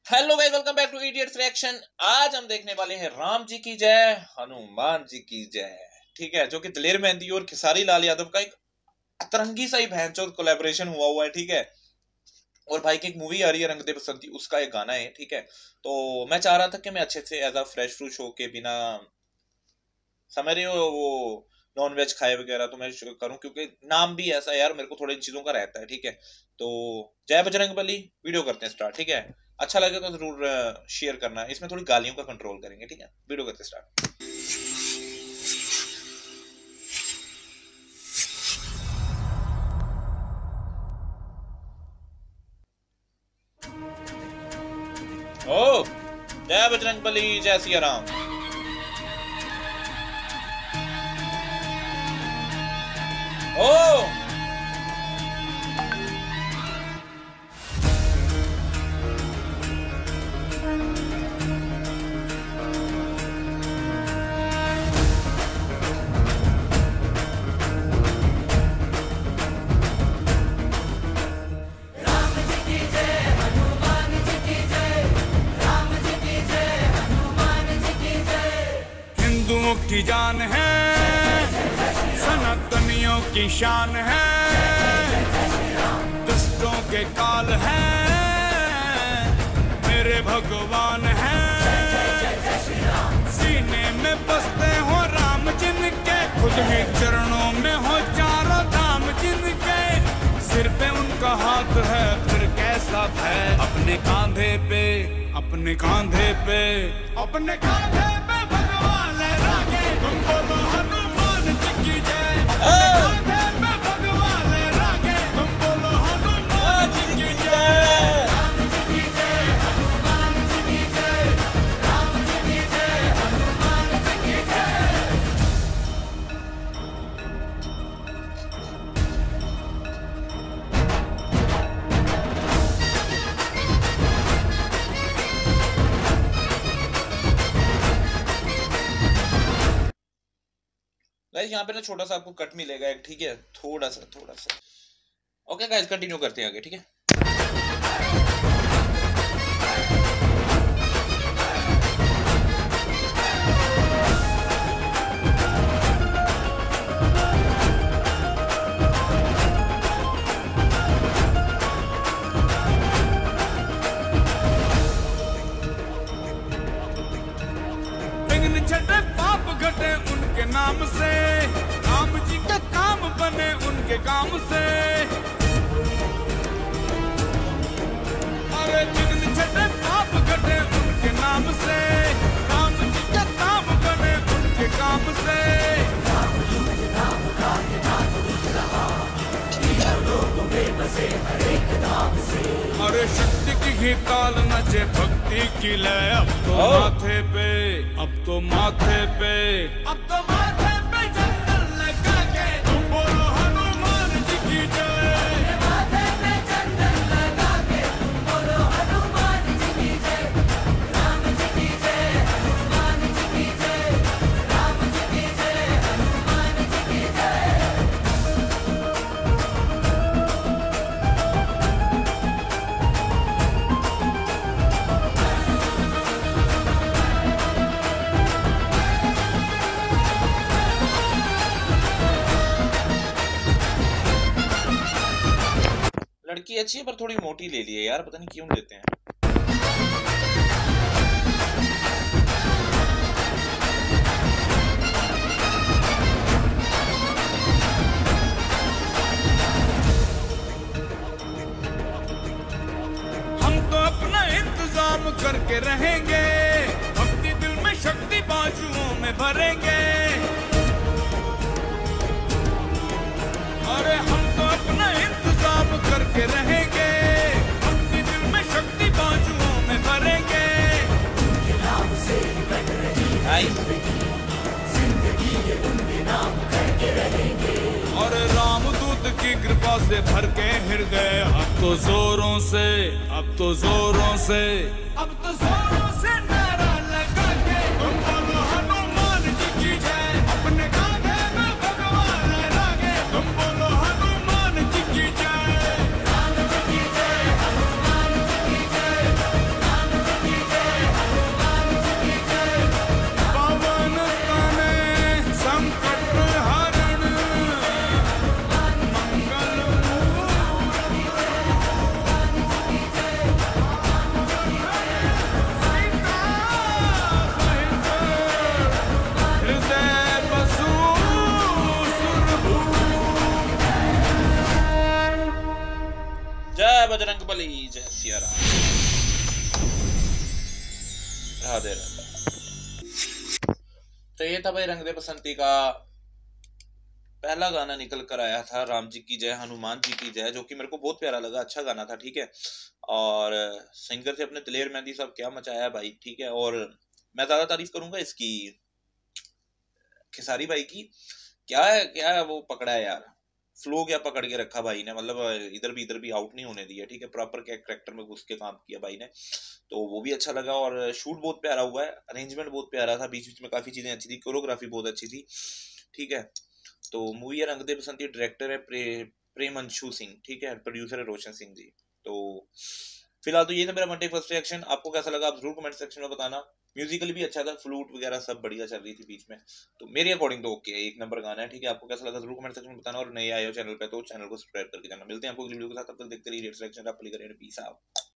Hello guys, welcome back to idiots reaction. आज हम देखने वाले हैं राम जी की जय हनुमान जी की जय। ठीक है, जो कि दलेर मेहंदी और खेसारी लाल यादव का एक अतरंगी सा ही भैंचोद कोलैबोरेशन हुआ है। ठीक है, और भाई की एक मूवी आ रही है रंग दे बसंती, उसका एक गाना है। ठीक है, तो मैं चाह रहा था कि मैं अच्छे से एज अ फ्रेश फ्रूश होके बिना समझ रहे हो वो नॉन वेज खाए वगैरह तो मैं करूं, क्योंकि नाम भी ऐसा है यार, मेरे को थोड़ी इन चीजों का रहता है। ठीक है, तो जय बजरंग बली, वीडियो करते हैं स्टार्ट। ठीक है, अच्छा लगे तो जरूर शेयर करना। इसमें थोड़ी गालियों का कंट्रोल करेंगे। ठीक है, वीडियो करते स्टार्ट। ओ जय बजरंग बली, जय सिया राम। ओ हिंदुओं की जान है, सनातनियों की शान है, दुष्टों के काल है, मेरे भगवान है। सीने में बसते हो राम जिनके, खुद ही चरणों में हो चारों धाम जिनके, सिर पे उनका हाथ है फिर कैसा भय। अपने कांधे पे, अपने कांधे पे, अपने कांधे पे भगवान लहराके, तुम बोलो हनुमान जी की जय। अपने कांधे पे भगवान लहराके, तुम बोलो हनुमान जी की जय। राम जी की जय, हनुमान जी की जय, राम जी की जय, हनुमान जी की जय। गाइस यहाँ पे ना छोटा सा आपको कट मिलेगा एक। ठीक है, थोड़ा सा। ओके गाइस, कंटिन्यू करते हैं आगे। ठीक है, विघ्न छठे पाप घटे उनके नाम से, राम जी के काम बने उनके काम से। अरे विघ्न छठे पाप घटे उनके नाम से, राम जी के काम बने उनके काम से। अरे शक्ति की ही ताल नचे भक्ति की लय, अब तो माथे पे, अब तो माथे पे, अब तो माथे पे चंदन लगा के, तुम बोलो हनुमान जी की जय। माथे पे चंदन लगा के, तुम बोलो हनुमान जी की जय। राम जी की जय, हनुमान जी की जय, राम जी की जय, हनुमान जी की जय। लड़की अच्छी है पर थोड़ी मोटी ले ली है यार, पता नहीं क्यों लेते हैं। हम तो अपना इंतजाम करके रहेंगे, भक्ति दिल में शक्ति बाजुओं में भरेंगे। अरे हम तो अपना इंतजाम करके रहेंगे, भक्ति दिल में शक्ति बाजुओं में भरेंगे। उनके नाम से कट रही है जिंदगी, ये उनके नाम करके रहेंगे। और रामदूत की कृपा से भर के हृदय, अब तो जोरों से, अब तो जोरों से, अब तो जोरों से नारा लगा के, तुम बोलो हनुमान जी की जय। अपने कांधे में भगवान लहराके, तुम बोलो हनुमान जी की जय। राम जी की जय, हनुमान जी की जय, राम हाजिर। तो ये था भाई रंग दे बसंती का पहला गाना निकल कर आया था, राम जी की जय हनुमान जी की जय, जो कि मेरे को बहुत प्यारा लगा, अच्छा गाना था, ठीक है। और सिंगर थे अपने दिलेर मेहंदी साहब, क्या मचाया है भाई, ठीक है। और मैं ज्यादा तारीफ करूंगा इसकी खेसारी भाई की, क्या है वो पकड़ा है यार, फ्लो क्या पकड़ के रखा भाई ने, मतलब इधर भी आउट नहीं होने दिया, ठीक है। प्रॉपर कैरेक्टर में घुस के काम किया भाई ने, तो वो भी अच्छा लगा। और शूट बहुत प्यारा हुआ है, अरेंजमेंट बहुत प्यारा था, बीच बीच में काफी चीजें अच्छी थी, कोरियोग्राफी बहुत अच्छी थी, ठीक है। तो मूवी है रंग दे बसंती, डायरेक्टर है प्रेमंशु सिंह, ठीक है, प्रोड्यूसर है रोशन सिंह जी। तो फिलहाल तो ये था मेरा वन टेक फर्स्ट रिएक्शन, आपको कैसा लगा आप जरूर कमेंट सेक्शन में बताना। म्यूजिकली भी अच्छा था, फ्लूट वगैरह सब बढ़िया चल रही थी बीच में, तो मेरे अकॉर्डिंग तो ओके, एक नंबर गाना है, ठीक है। आपको कैसा लगा जरूर कमेंट सेक्शन में बताना, और नए आए हो चैनल पे तो चैनल को सब्सक्राइब करके जाना। मिलते हैं आपको अगली वीडियो के साथ, तब तक देखते रहिए रिएक्शन, आप प्ले करें, पीस आउट।